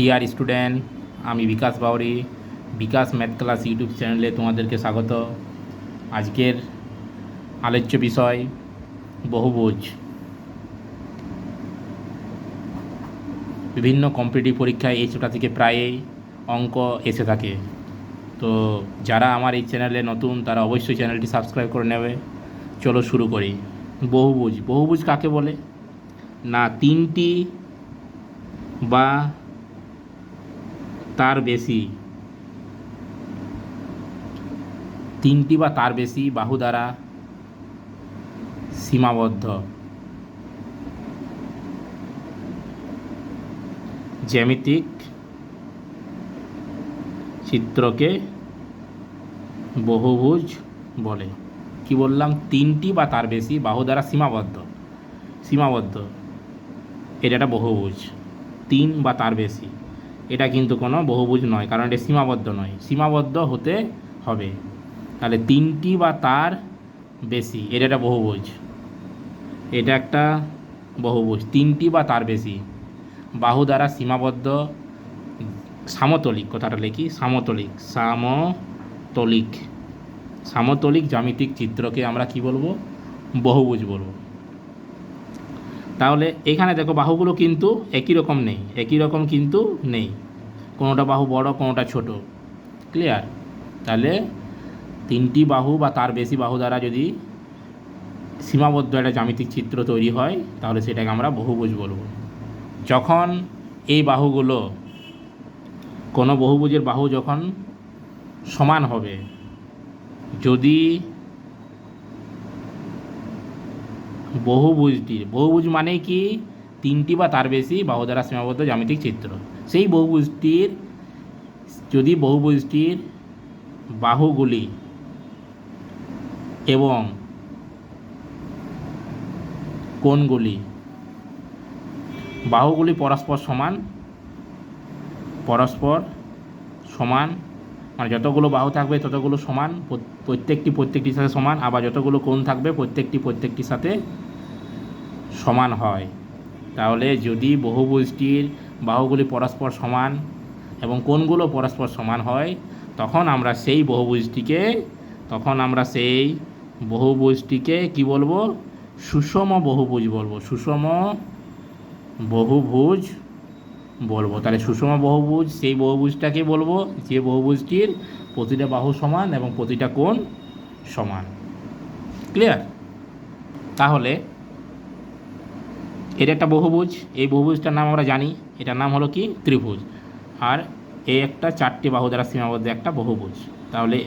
Dear student, আমি বিকাশ বাউরি, বিকাশ math class YouTube চ্যানেলে তোমাদেরকে স্বাগত। আজকের আলোচ্য বিষয় বহুভুজ। বিভিন্ন কম্পিটিটিভ পরীক্ষায় এই ছোটা থেকে প্রায়ই অঙ্ক এসে থাকে। তো যারা আমার এই চ্যানেলে নতুন তারা অবশ্যই চ্যানেলটি সাবস্ক্রাইব করে নেবে। চলো শুরু করি। বহুভুজ বহুভুজ কাকে বলে না, তিনটি বা তার বেশি বাহু দ্বারা সীমাবদ্ধ জ্যামিতিক চিত্রকে বহুভুজ বলে। কি বললাম? তিনটি বা তার বেশি বাহু দ্বারা সীমাবদ্ধ এটা একটা বহুভুজ। তিন বা তার বেশি এটা কিন্তু কোনো বহুভুজ নয়, কারণ এটা সীমাবদ্ধ নয়, সীমাবদ্ধ হতে হবে। তাহলে তিনটি বা তার বেশি এটা একটা বহুভুজ, এটা একটা বহুভুজ। তিনটি বা তার বেশি বাহু দ্বারা সীমাবদ্ধ সামতলিক, কথাটা লিখি সামতলিক জ্যামিতিক চিত্রকে আমরা কি বলবো? বহুভুজ বলবো। তাহলে এখানে দেখো বাহুগুলো কিন্তু একই রকম কিন্তু নেই, কোনোটা বাহু বড় কোনোটা ছোট। ক্লিয়ার? তাহলে তিনটি বাহু বা তার বেশি বাহু দ্বারা যদি সীমাবদ্ধ একটা জ্যামিতিক চিত্র তৈরি হয় তাহলে সেটাকে আমরা বহুভুজ বলবো। যখন এই বাহুগুলো, কোনো বহুভুজের বাহু যখন সমান হবে, যদি বহুভুজ মানে কি? তিনটি বা তার বেশি বাহু দ্বারা সীমাবদ্ধ জ্যামিতিক চিত্র। সেই বহুভুজটির বাহুগুলি এবং কোণগুলি, বাহুগুলি পরস্পর সমান, মানে যতগুলো বাহু থাকবে ততগুলো সমান, প্রত্যেকটির সাথে সমান। আবার যতগুলো কোণ থাকবে প্রত্যেকটির সাথে সমান হয়। তাহলে যদি বহুভুজটির বাহুগুলি পরস্পর সমান এবং কোণগুলো পরস্পর সমান হয় তখন আমরা সেই বহুভুজটিকে কি বলবো? সুষম বহুভুজ বলবো। তাহলে সুষম বহুভুজ সেই বহুভুজটাকে বলবো যে বহুভুজটির প্রতিটা বাহু সমান এবং প্রতিটা কোণ সমান। ক্লিয়ার? তাহলে এটা একটা বহুভুজ। এই বহুভুজটার নাম আমরা জানি, এটার নাম হলো কি? ত্রিভুজ। আর এই একটা চারটে বাহু দ্বারা সীমাবদ্ধ একটা বহুভুজ। তাহলে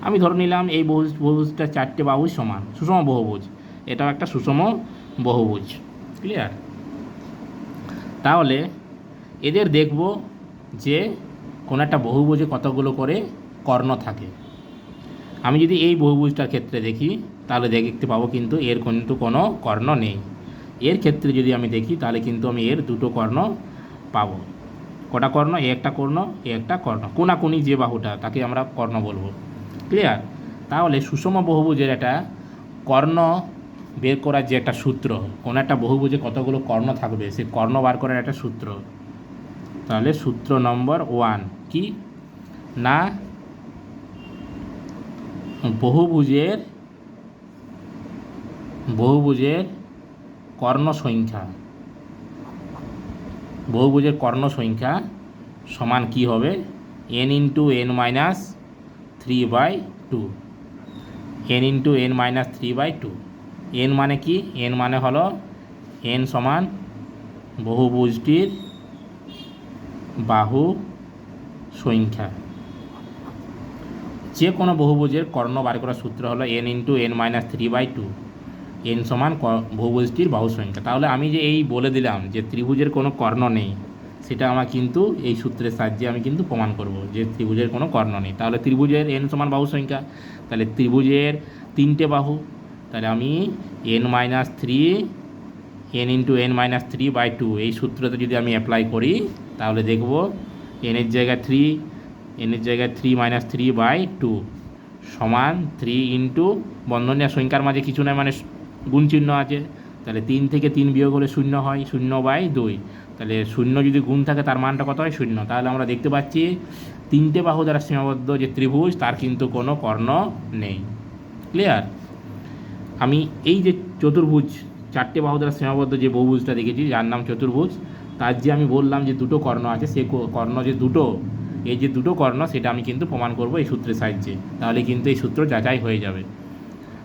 আমি ধরে নিলাম এই বহুভুজটা চারটে বাহু সমান, সুষম বহুভুজ। এটাও একটা সুষম বহুভুজ। ক্লিয়ার? তাহলে এদের দেখব যে কোনো একটা বহুভুজে কতগুলো করে কর্ণ থাকে। আমি যদি এই বহুভুজটার ক্ষেত্রে দেখি তাহলে দেখতে পাবো কিন্তু এর কিন্তু কোনো কর্ণ নেই। এর ক্ষেত্রে যদি আমি দেখি তাহলে কিন্তু আমি এর দুটো কর্ণ পাবো। কটা কর্ণ? একটা কর্ণ। কোনাকুনি যে বাহুটা তাকে আমরা কর্ণ বলবো। ক্লিয়ার? তাহলে সুষম বহুভুজের একটা কর্ণ বের করার যে একটা সূত্র, কোনো একটা বহুভুজে কতগুলো কর্ণ থাকবে সে কর্ণ বার করার একটা সূত্র। তাহলে সূত্র নম্বর 1 কি না, বহুভুজের কর্ণ সংখ্যা সমান কি হবে? n into n minus 3/2। n মানে কি? n মানে হলো n সমান বহুভুজটির বাহু সংখ্যা। যে কোনো বহুভুজের কর্ণ বার করার সূত্র হলো n into n minus 3/2। n সমান বহুভুজটির বাহু সংখ্যা। তাহলে আমি যে এই বলে দিলাম যে ত্রিভুজের কোনো কর্ণ নেই, সেটা আমার কিন্তু এই সূত্রের সাহায্যে আমি কিন্তু প্রমাণ করব যে ত্রিভুজের কোনো কর্ণ নেই। তাহলে ত্রিভুজের n সমান বাহু সংখ্যা, তাহলে ত্রিভুজের তিনটে বাহু, তাহলে আমি n ইন্টু n মাইনাস 3/2 এই সূত্রতে যদি আমি অ্যাপ্লাই করি তাহলে দেখব n এর জায়গায় 3 মাইনাস 3/2 সমান 3 ইন্টু বন্ধনীয় সংখ্যার মাঝে কিছু নয়, মানে গুণ চিহ্ন আছে। তাহলে 3 থেকে 3 বিয়োগ হলে 0 হয়, 0/2। তাহলে শূন্য যদি গুণ থাকে তার মানটা কত হয়? শূন্য। তাহলে আমরা দেখতে পাচ্ছি তিনটে বাহু দ্বারা সীমাবদ্ধ যে ত্রিভুজ তার কিন্তু কোনো কর্ণ নেই। ক্লিয়ার? আমি এই যে চতুর্ভুজ চারটে বাহু দ্বারা সীমাবদ্ধ যে বহুভুজটা দেখেছি যার নাম চতুর্ভুজ, তার যে আমি বললাম যে দুটো কর্ণ আছে, সে কর্ণ যে দুটো, এই যে দুটো কর্ণ সেটা আমি কিন্তু প্রমাণ করব এই সূত্রের সাহায্যে। তাহলে কিন্তু এই সূত্র যাচাই হয়ে যাবে।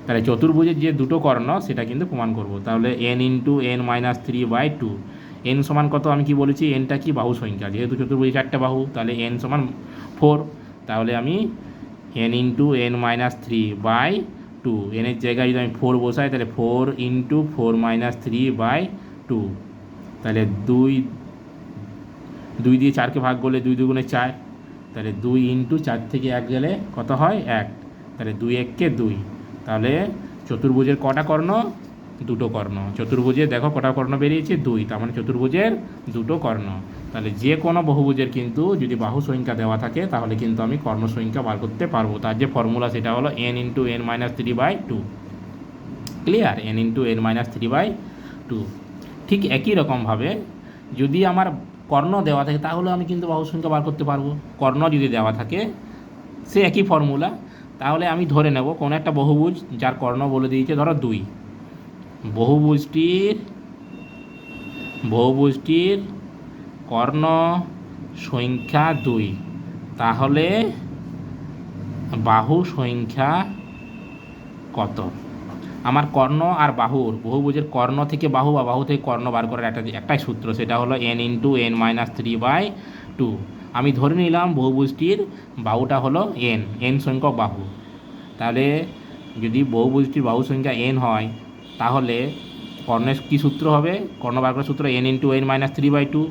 তাহলে চতুর্ভুজের যে দুটো কর্ণ সেটা কিন্তু প্রমাণ করব। তাহলে n into n minus 3/2, n সমান কত আমি কি বলেছি? nটা কি? বাহু সংখ্যা। যেহেতু চতুর্ভুজে চারটে বাহু, তাহলে n সমান 4। তাহলে আমি n ইন্টু n মাইনাস 3/2, এর জায়গায় যদি আমি 4 বসাই তাহলে 4 ইন্টু 4 মাইনাস 3/2, তাহলে 2 দিয়ে 4কে ভাগ করলে 2 দুগুণে 4, তাহলে 2 ইন্টু 4 থেকে 1 গেলে কত হয়? 1। তাহলে 2 1কে 2। তাহলে চতুর্ভুজের কটা কর্ণ? দুটো কর্ণ। চতুর্ভুজে দেখো কটা কর্ণ বেরিয়েছে? 2। তার মানে চতুর্ভুজের দুটো কর্ণ। তাহলে যে কোনো বহুভুজের কিন্তু যদি বাহু সংখ্যা দেওয়া থাকে তাহলে কিন্তু আমি কর্ণ সংখ্যা বার করতে পারবো। তার যে ফর্মুলা সেটা হলো n into n minus 3/2। Clear? n into n minus 3/2। ঠিক একই রকমভাবে যদি আমার কর্ণ দেওয়া থাকে তাহলে আমি কিন্তু বাহু সংখ্যা বার করতে পারবো। কর্ণ যদি দেওয়া থাকে সে একই ফর্মুলা। তাহলে আমি ধরে নেব কোনো একটা বহুভুজ যার কর্ণ বলে দিয়েছে ধরো 2। বহুভুজটির কর্ণ সংখ্যা 2, তাহলে বাহু সংখ্যা কত? আমার কর্ণ আর বাহুর, বহুভুজের কর্ণ থেকে বাহু বা বাহু থেকে কর্ণ বার করার একটাই সূত্র, সেটা হলো n ইন্টু n মাইনাস 3/2। আমি ধরে নিলাম বহুভুজটির বাহুটা হলো n সংখ্যক বাহু। তাহলে যদি বহুভুজটির বাহু সংখ্যা n হয় তাহলে কর্ণের কী সূত্র হবে? কর্ণ বার করার সূত্র n ইন্টু n মাইনাস 3/2।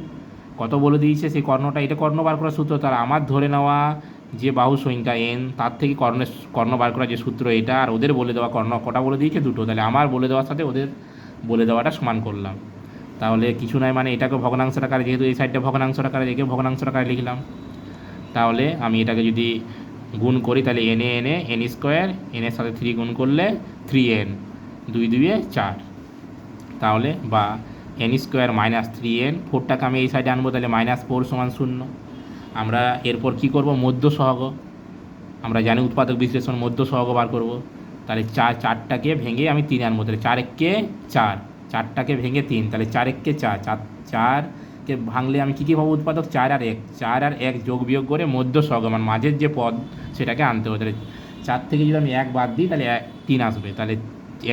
কত বলে দিয়েছে সেই কর্ণটা? এটা কর্ণ বার করার সূত্র। তাহলে আমার ধরে নেওয়া যে বাহু সংখ্যা n তার থেকে কর্ণ বার করার যে সূত্র এটা, আর ওদের বলে দেওয়া কর্ণ কটা বলে দিয়েছে? দুটো। তাহলে আমার বলে দেওয়ার সাথে ওদের বলে দেওয়াটা সমান করলাম। তাহলে কিছু নয়, মানে এটাকে ভগ্নাংশের আকারে, যেহেতু এই সাইডটা ভগ্নাংশের আকারে, একে ভগ্নাংশের আকারে লিখলাম। তাহলে আমি এটাকে যদি গুণ করি তাহলে n স্কোয়ার, এর সাথে 3 গুণ করলে 3n, 2 2 4। তাহলে বা n স্কোয়ার মাইনাস 3n, 4টাকে আমি এই সাইডে আনবো, তাহলে -4 সমান 0। আমরা এরপর কি করব? মধ্য সহগ। আমরা জানি উৎপাদক বিশ্লেষণ, মধ্য সহগ বার করব। তাহলে 4টাকে ভেঙে আমি 3 আনবো, তাহলে 4 1কে 4, 4টাকে ভেঙে 3, তাহলে 4 1কে 4, 4কে ভাঙলে আমি কী পাবো? উৎপাদক 4 আর 1, 4 আর 1 যোগ বিয়োগ করে মধ্য সহগ মানে মাঝের যে পদ সেটাকে আনতে হবে। তাহলে 4 থেকে যদি আমি 1 বাদ দিই তাহলে 3 আসবে। তাহলে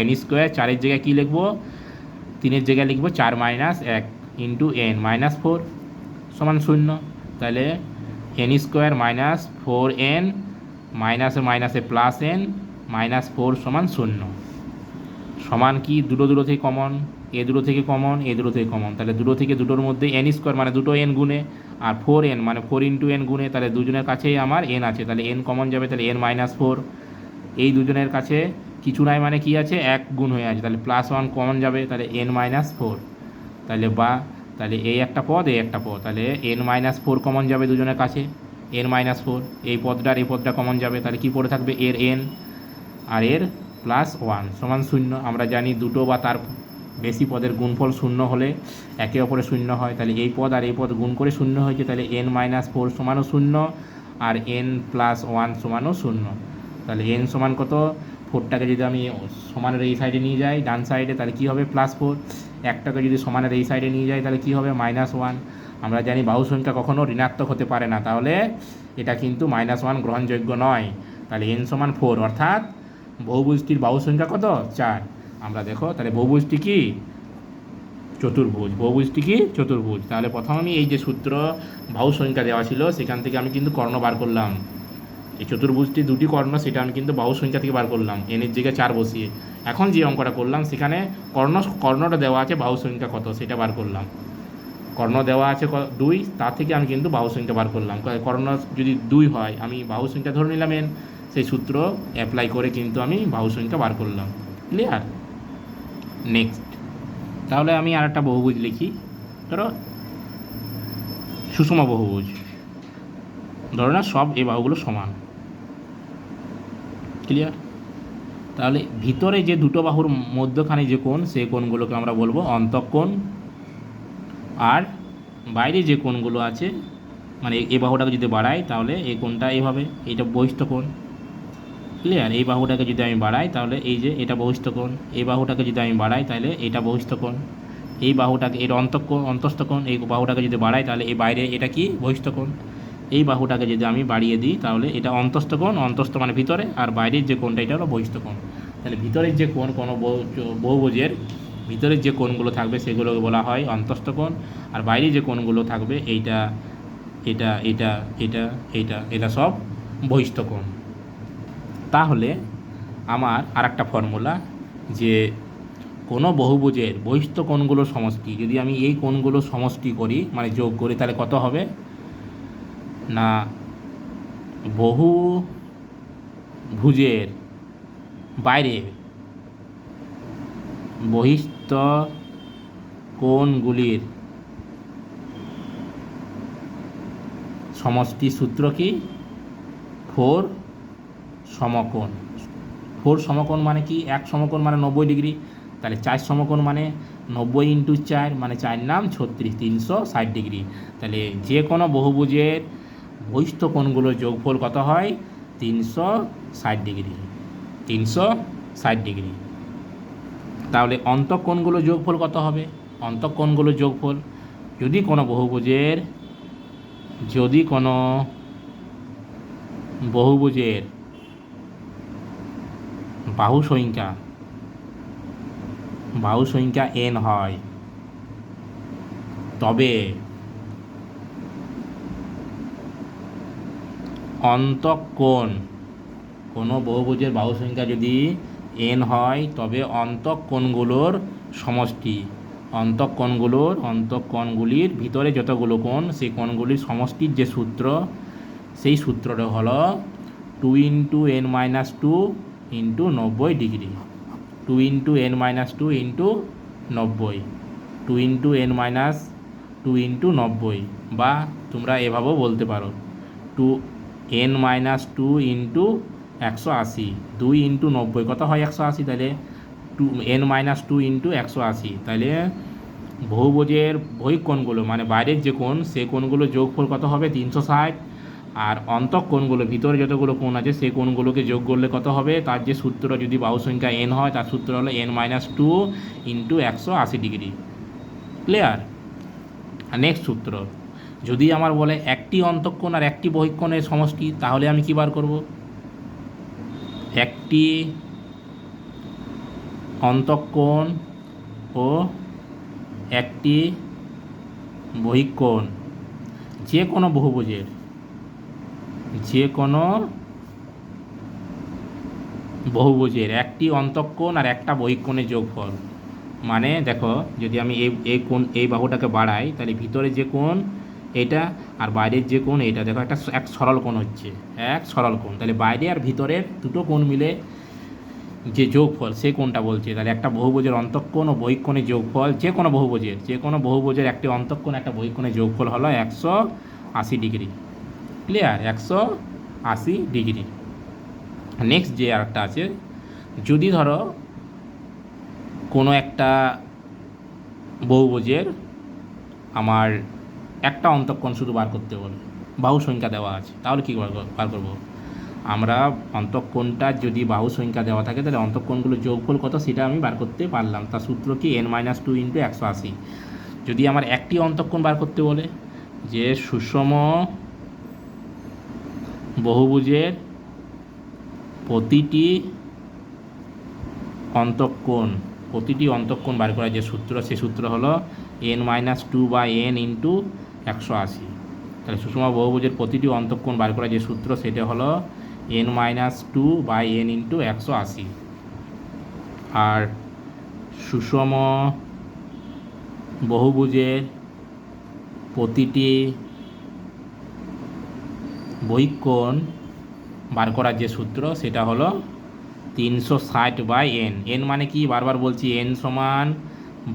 n স্কোয়ার 4-এর জায়গায় কী লিখবো? 3-এর জায়গায় লিখবো 4 মাইনাস 1 ইন্টু n মাইনাস 4 সমান 0। তাহলে n স্কোয়ার মাইনাস 4n মাইনাসে মাইনাসে প্লাস n মাইনাস 4 সমান 0। সমান কি? দুটো থেকে কমন, এ দুটো থেকে কমন, এ দুটো থেকে কমন, তাহলে দুটো থেকে দুটোর মধ্যে n স্কোয়ার মানে দুটো n গুণে, আর 4n মানে 4 ইন্টু n গুণে, তাহলে দুজনের কাছেই আমার n আছে, তাহলে n কমন যাবে, তাহলে n মাইনাস 4। এই দুজনের কাছে কিছু নাই মানে কি আছে? 1 গুণ হয়ে আছে, তাহলে +1 কমন যাবে, তাহলে n মাইনাস 4। তাহলে এই একটা পদ, এই একটা পদ, তাহলে n মাইনাস 4 কমন যাবে দুজনের কাছে, n মাইনাস 4। এই পদটার এই পদটা কমন যাবে, তাহলে কি পড়ে থাকবে? এর n আর এর +1 সমান 0। আমরা জানি দুটো বা তার বেশি পদের গুণফল 0 হলে একে অপরে 0 হয়। তাহলে এই পদ আর এই পদ গুণ করে 0 হয়েছে, তাহলে n মাইনাস 4 সমানও 0 আর n +1 সমানও 0। তাহলে n সমান কত? 4টাকে যদি আমি সমানের এই সাইডে নিয়ে যাই ডান সাইডে, তাহলে কী হবে? +4। 1টাকে যদি সমানের এই সাইডে নিয়ে যাই তাহলে কী হবে? -1। আমরা জানি বাহু সংখ্যা কখনও ঋণাত্মক হতে পারে না, তাহলে এটা কিন্তু -1 গ্রহণযোগ্য নয়। তাহলে n সমান 4, অর্থাৎ বহুভুজটির বাহু সংখ্যা কত? 4। আমরা দেখো তাহলে বহুভুজটি কি? চতুর্ভুজ। বহুভুজটি কি? চতুর্ভুজ। তাহলে প্রথম আমি এই যে সূত্র বাহু সংখ্যা দেওয়া ছিল সেখান থেকে আমি কিন্তু কর্ণ বার করলাম। এই চতুর্ভুজটি দুটি কর্ণ সেটা আমি কিন্তু বাহু সংখ্যা থেকে বার করলাম এর জায়গায় 4 বসিয়ে। এখন যে অঙ্কটা করলাম সেখানে কর্ণটা দেওয়া আছে, বাহু সংখ্যা কত সেটা বার করলাম। কর্ণ দেওয়া আছে 2, তা থেকে আমি কিন্তু বাহু সংখ্যা বার করলাম। কর্ণ যদি 2 হয় আমি বাহু সংখ্যা ধরে নিলাম n, সেই সূত্র অ্যাপ্লাই করে কিন্তু আমি বাহু সংখ্যা বার করলাম। ক্লিয়ার? নেক্সট, তাহলে আমি আর একটা বহুভুজ লিখি। ধরো সুষম বহুভুজ, ধরো না সব এই বাহুগুলো সমান। ক্লিয়ার? তাহলে ভিতরে যে দুটো বাহুর মধ্যখানে যে কোণ, সেই কোণগুলোকে আমরা বলবো অন্তঃকোণ আর বাইরে যে কোণগুলো আছে, মানে এই বাহুটাকে যদি বাড়াই তাহলে এই কোণটা এইভাবে, এটা বহিস্থ কোণ। ক্লিয়ার? এই বাহুটাকে যদি আমি বাড়াই তাহলে এই যে এটা বহিস্থ কোণ, এই বাহুটাকে যদি আমি বাড়াই তাহলে এটা বহিস্থ কোণ, এই বাহুটাকে এটা অন্তস্থ কোণ, এই বাহুটাকে যদি বাড়াই তাহলে এই বাইরে এটা কি বহিস্থ কোণ। এই বাহুটাকে যদি আমি বাড়িয়ে দিই তাহলে এটা অন্তস্থ কোণ, অন্তস্থ মানে ভিতরে, আর বাইরের যে কোণটা এটা হলো বহিস্থ কোণ। তাহলে ভিতরের যে কোণ কোনো বহুভুজের ভিতরের যে কোণগুলো থাকবে সেগুলোকে বলা হয় অন্তস্থ কোণ, আর বাইরে যে কোণগুলো থাকবে এইটা এটা এটা এটা এটা এটা সব বহিস্থ কোণ। তাহলে আমার আর একটা ফর্মুলা, যে কোনো বহুভুজের বহিস্থ কোণগুলোর সমষ্টি যদি আমি এই কোণগুলোর সমষ্টি করি মানে যোগ করি তাহলে কত হবে না, বহুভুজের বাইরে বহিস্থ কোণগুলির সমষ্টি সূত্র কি? 4 সমকোণ। 4 সমকোণ মানে কি? 1 সমকোণ মানে 90 ডিগ্রি, তাহলে 4 সমকোণ মানে 90 ইন্টু 4 মানে 4 নাম 36, 360 ডিগ্রি। তাহলে যে কোনো বহুভুজের বহিস্থ কোণগুলোর যোগফল কত হয়? 360 ডিগ্রি। 360 ডিগ্রি। তাহলে অন্তঃকোণগুলোর যোগফল কত হবে? অন্তঃকোণগুলোর যোগফল যদি কোনো বহুভুজের বাহু সংখ্যা n হয় তবে অন্তঃকোণ, কোনো বহুভুজের বাহু সংখ্যা যদি n হয় তবে অন্তঃকোণগুলোর সমষ্টি, অন্তঃকোণগুলির ভিতরে যতগুলো কোণ সেই কোণগুলির সমষ্টির যে সূত্র, সেই সূত্রটা হলো 2 into n minus 2 into 90 degree. 2 into n minus 2 into 90, 2 into n minus 2 into 90, বা তোমরা এভাবেও বলতে পারো 2 n মাইনাস 2 ইন্টু 180। 2 ইন্টু 90 কত হয়? 180। তাহলে 2 n মাইনাস 2 ইন্টু 180। তাহলে বহুভুজের বহিঃকোণগুলো মানে বাইরের যে কোণ সেই কোণগুলো যোগফল কত হবে? 360। আর অন্তঃকোণগুলো ভিতরে যতগুলো কোণ আছে সেই কোণগুলোকে যোগ করলে কত হবে? তার যে সূত্র, যদি বাহু সংখ্যা n হয় তার সূত্র হলো n minus 2 into 180 degree. Clear? Next সূত্র, যদি আমার বলে একটি অন্তঃকোণ আর একটি বহিঃকোণের সমষ্টি, তাহলে আমি কী বার করব? একটি অন্তঃকোণ ও একটি বহিঃকোণ যে কোনো বহুভুজের একটি অন্তঃকোণ আর একটা বহিঃকোণের যোগফল। মানে দেখো, যদি আমি এই বাহুটাকে বাড়াই তাহলে ভিতরে যে কোণ এটা আর বাইরের যে কোণ এটা, দেখো এক সরল কোণ হচ্ছে, এক সরল কোণ। তাহলে বাইরে আর ভিতরের দুটো কোণ মিলে যে যোগফল সেই কোণটা বলছে। তাহলে একটা বহুভুজের অন্তঃকোণ ও বহিঃকোণের যোগফল, যে কোনো বহুভুজের একটি অন্তঃকোণ একটা বহিঃকোণের যোগফল হলো 180 ডিগ্রি। ক্লিয়ার? 180 ডিগ্রি। নেক্সট যে আরেকটা আছে, যদি ধরো কোনো একটা বহুভুজের আমার একটা অন্তঃকোণ শুধু বার করতে বলে, বাহু সংখ্যা দেওয়া আছে, তাহলে কী বার করব? আমরা অন্তঃকোণটার যদি বাহু সংখ্যা দেওয়া থাকে তাহলে অন্তঃকোণগুলোর যোগফল কত সেটা আমি বার করতে পারলাম। তার সূত্র কি? n minus 2 into 180। যদি আমার একটি অন্তঃকোণ বার করতে বলে, যে সুষম বহুভুজের প্রতিটি অন্তঃকোণ বার করার যে সূত্র, সেই সূত্র হলো n মাইনাস 2 বা n ইন্টু 180। তাহলে সুষম বহুভুজের প্রতিটি অন্তঃকোণ বার করার যে সূত্র সেটা হলো n মাইনাস 2 বা n ইন্টু 180। আর সুষম বহুভুজের প্রতিটি বহিঃকোণ বার করার যে সূত্র সেটা হলো 360 বাই n। n মানে কি? বারবার বলছি, n সমান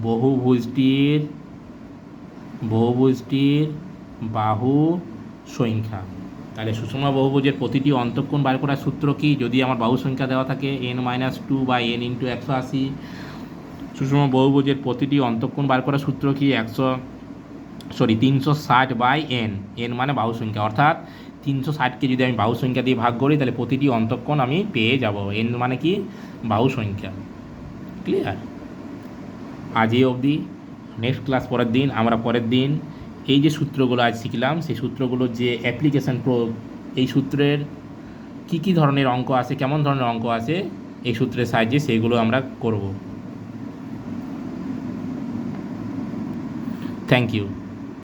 বহুভুজটির বাহু সংখ্যা। তাহলে সুষম বহুভুজের প্রতিটি অন্তঃকোণ বার করার সূত্র কি? যদি আমার বাহু সংখ্যা দেওয়া থাকে n minus 2 by n into 180, সুষম বহুভুজের প্রতিটি অন্তঃকোণ বার করার সূত্র কি? সরি 360/n, n মানে বাহু সংখ্যা, অর্থাৎ 360কে যদি আমি বাহু সংখ্যা দিয়ে ভাগ করি তাহলে প্রতিটি অন্তঃকোণ আমি পেয়ে যাব। n মানে কি বাহু সংখ্যা। ক্লিয়ার? আজ এই অবধি। নেক্সট ক্লাস পরের দিন আমরা পরের দিন এই যে সূত্রগুলো আজ শিখলাম সেই সূত্রগুলোর যে অ্যাপ্লিকেশন প্রয়োগ, এই সূত্রের কি কি ধরনের অঙ্ক আছে, কেমন ধরনের অঙ্ক আছে এই সূত্রের সাহায্যে সেইগুলো আমরা করব। Thank you.